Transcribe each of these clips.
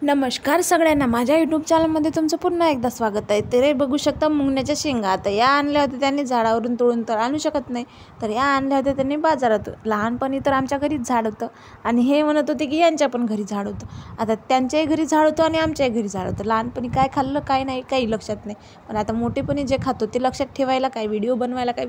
नमस्कार सगळ्यांना, माझ्या यूट्यूब चॅनलमध्ये तुमचं पुन्हा एकदा स्वागत आहे। तर बघू शकता मुंगण्याच्या शेंगा। आता या आणल्या होत्या त्यांनी झाडावरून तोडून, तर आणू शकत नाही, तर या आणल्या होत्या त्यांनी बाजारातून। लहानपणी तर आमच्या घरीच झाड होतं आणि हे म्हणत होते की यांच्या पण घरी झाड होतं। आता त्यांच्याही घरी झाड होतं आणि आमच्याही घरी झाड होतं। लहानपणी काय खाल्लं काय नाही काही लक्षात नाही, पण आता मोठेपणी जे खातो ते लक्षात ठेवायला काय, व्हिडिओ बनवायला काय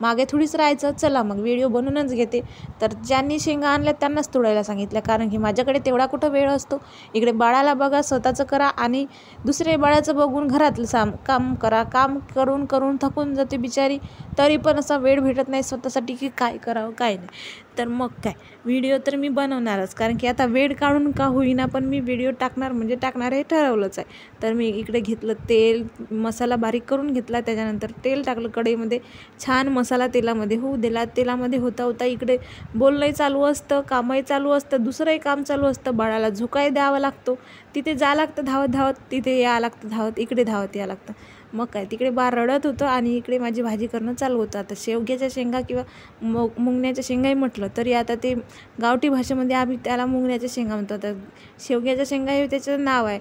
मागे थोडीच राहायचं। चला मग व्हिडिओ बनवूनच घेते। तर ज्यांनी शेंगा आणल्या त्यांनाच तोडायला सांगितलं, कारण की माझ्याकडे तेवढा कुठं वेळ असतो। इकडे बाळाला बघा, स्वतःचं करा आणि दुसरे बाळाचं बघून घरातलं काम करा। काम करून करून थकून जाते बिचारी, तरी पण असा वेळ भेटत नाही स्वतःसाठी की काय करावं काय नाही। तर मग काय, व्हिडिओ तर मी बनवणारच, कारण की आता वेळ काढून का होईना पण मी व्हिडिओ टाकणार म्हणजे टाकणार हे ठरवलंच आहे। तर मी इकडे घेतलं तेल, मसाला बारीक करून घेतला, त्याच्यानंतर तेल टाकलं कढईमध्ये, छान मसाला तेलामध्ये होऊ दिला। तेलामध्ये होता होता इकडे बोलणंही चालू असतं, कामही चालू असतं, दुसरंही काम चालू असतं। बाळाला झोकाही द्यावा लागतो, तिथे जावं लागतं धावत धावत, तिथे यावं लागतं धावत, इकडे धावत यावं लागतं। मग काय, तिकडे बाळ रडत होतं आणि इकडे माझी भाजी करणं चालू होतं। आता शेवग्याच्या शेंगा किंवा मुंगण्याच्या शेंगाही म्हटलं तरी आता ते गावठी भाषेमध्ये आम्ही त्याला मुंगण्याच्या शेंगा म्हणतो। आता शेवग्याच्या शेंगा हे त्याचं नाव आहे,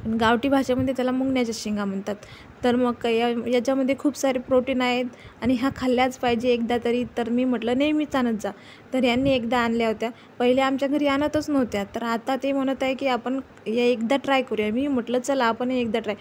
पण गावठी भाषेमध्ये त्याला मुंगण्याच्या शेंगा म्हणतात। तर मग काय, याच्यामध्ये खूप सारे प्रोटीन आहेत आणि ह्या खाल्ल्याच पाहिजे एकदा तरी। तर मी म्हटलं नेहमीच आणत जा, तर यांनी एकदा आणल्या होत्या, पहिले आमच्या घरी आणतच नव्हत्या, तर आता ते म्हणत आहे की आपण एकदा ट्राय करूया। मी म्हटलं चला आपण एकदा ट्राय।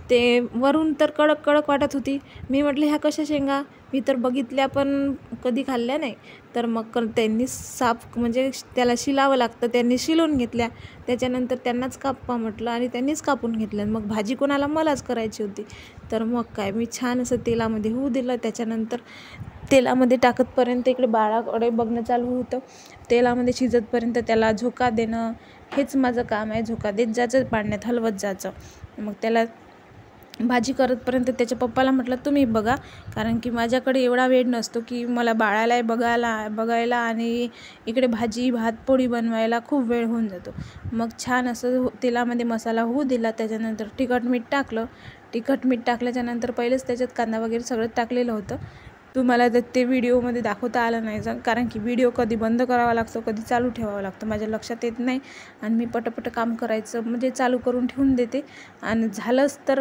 ते वरून तर कडक कडक वाटत होती, मी म्हटलं ह्या कशा शेंगा, मी तर बघितल्या पण कधी खाल्ल्या नाही। तर मग त्यांनी साफ म्हणजे त्याला शिलावं लागतं, त्यांनी शिलून घेतल्या, त्याच्यानंतर त्यांनाच कापा म्हटलं आणि त्यांनीच कापून घेतलं। मग भाजी कोणाला मलाच करायची होती। तर मग काय, मी छान असं तेलामध्ये होऊ दिलं, त्याच्यानंतर तेलामध्ये टाकतपर्यंत इकडे बाळाकडे बघणं चालू होतं। तेलामध्ये शिजतपर्यंत त्याला झोका देणं हेच माझं काम आहे, झोका देत जायचं, पाण्यात हलवत जायचं। मग त्याला भाजी करतपर्यंत त्याच्या पप्पाला म्हटलं तुम्ही बघा, कारण की माझ्याकडे एवढा वेळ नसतो की मला बाळालाही बघायला आणि इकडे भाजी भात पोळी बनवायला खूप वेळ होऊन जातो। मग छान असं तेलामध्ये मसाला होऊ दिला, त्याच्यानंतर तिखट मीठ टाकल्याच्यानंतर पहिलेच त्याच्यात कांदा वगैरे सगळं टाकलेलं होतं। तुम्हाला ते व्हिडिओमध्ये दाखवता आलं नाही, कारण की व्हिडिओ कधी बंद करावा लागतो कधी चालू ठेवावा लागतो, माझ्या लक्षात येत नाही आणि मी पटापट काम करायचं म्हणजे चालू करून ठेवून देते आणि झालंच तर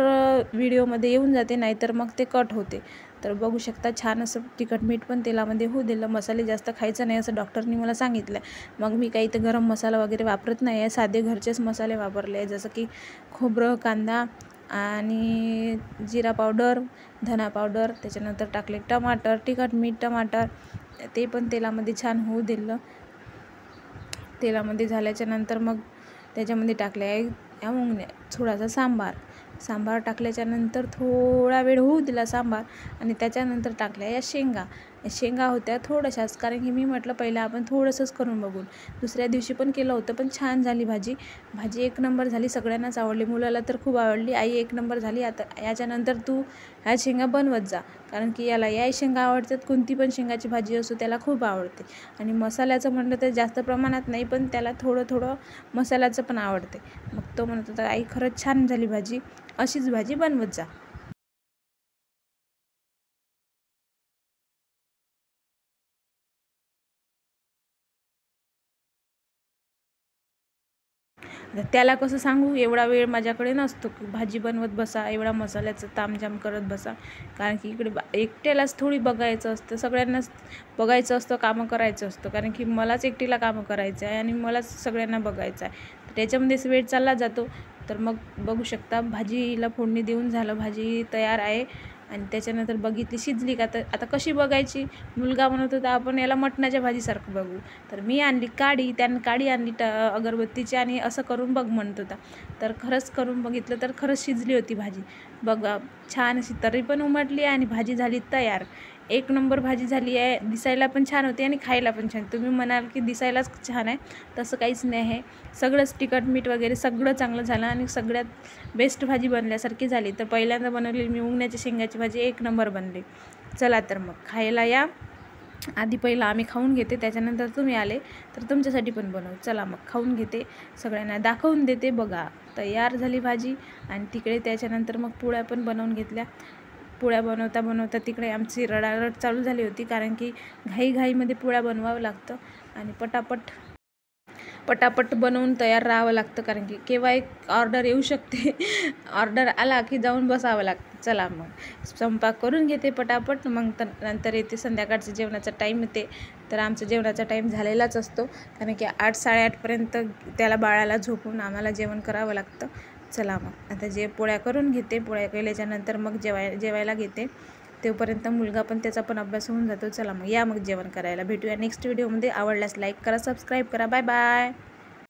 व्हिडिओमध्ये येऊन जाते, नाहीतर मग ते कट होते। तर बघू शकता छान असं तिखट मीठ पण तेलामध्ये होऊ दिलं। मसाले जास्त खायचं नाही असं डॉक्टरनी मला सांगितलं, मग मी काही तर गरम मसाला वगैरे वापरत नाही आहे, साधे घरचेच मसाले वापरले आहे, जसं की खोबरं, कांदा आणि जिरा पावडर, धना पावडर, त्याच्यानंतर टाकले टमाटर, तिखट मीठ टमाटर, ते पण तेलामध्ये छान होऊ दिलं। तेलामध्ये झाल्याच्यानंतर मग त्याच्यामध्ये टाकले आहे या मुंगण्या, थोडासा सांबार टाकल्याच्यानंतर थोडा वेळ होऊ दिला सांबार, आणि त्याच्यानंतर टाकल्या या शेंगा होत्या थोड्याशाच, कारण की मी म्हटलं पहिलं आपण थोडंसंच करून बघू। दुसऱ्या दिवशी पण केलं होतं, पण छान झाली भाजी एक नंबर झाली, सगळ्यांनाच आवडली, मुलाला तर खूप आवडली, आई एक नंबर झाली। आता याच्यानंतर तू ह्या शेंगा बनवत जा, कारण की याला या शेंगा आवडतात, कोणती पण शेंगाची भाजी असो त्याला खूप आवडते। आणि मसाल्याचं म्हटलं तर जास्त प्रमाणात नाही, पण त्याला थोडं मसाल्याचं पण आवडते। मग तो म्हणत होता आई खरंच छान झाली भाजी, अशीच भाजी बनवत जा। त्याला कसं सांगू, एवढा वेळ माझ्याकडे नसतो की भाजी बनवत बसा, एवढा मसाल्याचं तामझाम करत बसा, कारण की इकडे एकट्यालाच थोडी बघायचं असतं, सगळ्यांनाच बघायचं असतं, कामं करायचं असतं, कारण की मलाच एकटीला कामं करायचं आहे आणि मलाच सगळ्यांना बघायचं आहे, तर त्याच्यामध्येच वेळ चालला जातो। तर मग बघू शकता भाजीला फोडणी देऊन झालं, भाजी तयार आहे। आणि त्याच्यानंतर बघितली शिजली का, तर आता कशी बघायची, मुलगा म्हणत होता आपण याला मटणाच्या भाजीसारखं बघू, तर मी आणली काडी, त्यानं काडी आणली अगरबत्तीची आणि असं करून बघ म्हणत होता। तर खरंच करून बघितलं तर खरंच शिजली होती भाजी, बघा छान अशी तरी पण उमटली आणि भाजी झाली तयार, एक नंबर भाजी झाली आहे। दिसायला पण छान होती आणि खायला पण छान। तुम्ही म्हणाल की दिसायलाच छान आहे, तसं काहीच नाही आहे, सगळंच तिखट मीठ वगैरे सगळं चांगलं झालं आणि सगळ्यात बेस्ट भाजी बनल्यासारखी झाली। तर पहिल्यांदा बनवली मी मुंगण्याच्या शेंगाची भाजी, एक नंबर बनली। चला तर मग खायला या, आधी पहिला आम्ही खाऊन घेते, त्याच्यानंतर तुम्ही आले तर तुमच्यासाठी पण बनवू। चला मग खाऊन घेते, सगळ्यांना दाखवून देते, बघा तयार झाली भाजी। आणि तिकडे त्याच्यानंतर मग पोळ्या पण बनवून घेतल्या। पोळ्या बनवता तिकडे आमची रडारड चालू झाली होती, कारण की घाईमध्ये पोळ्या बनवावं लागतं आणि पटापट बनवून तयार राहावं लागतं, कारण की केव्हा एक ऑर्डर येऊ शकते. ऑर्डर आला की जाऊन बसावं लागतं. चला मग स्वयंपाक करून घेते पटापट, मग नंतर येते संध्याकाळचं जेवणाचा टाईम येते. तर आमचा जेवणाचा टाईम झालेलाच असतो, कारण की 8-8:30पर्यंत त्याला बाळाला झोपून आम्हाला जेवण करावं लागतं. चला मग आता पोळ्या करून घेते. पोळ्या केल्याच्यानंतर मग जेवायला घेते. तोपर्यंत मुलगा पण त्याचा पण अभ्यास होऊन जातो. चला मग या मग जेवण करायला. भेटूया नेक्स्ट व्हिडिओमध्ये. आवडल्यास लाईक करा, सबस्क्राईब करा. Bye bye.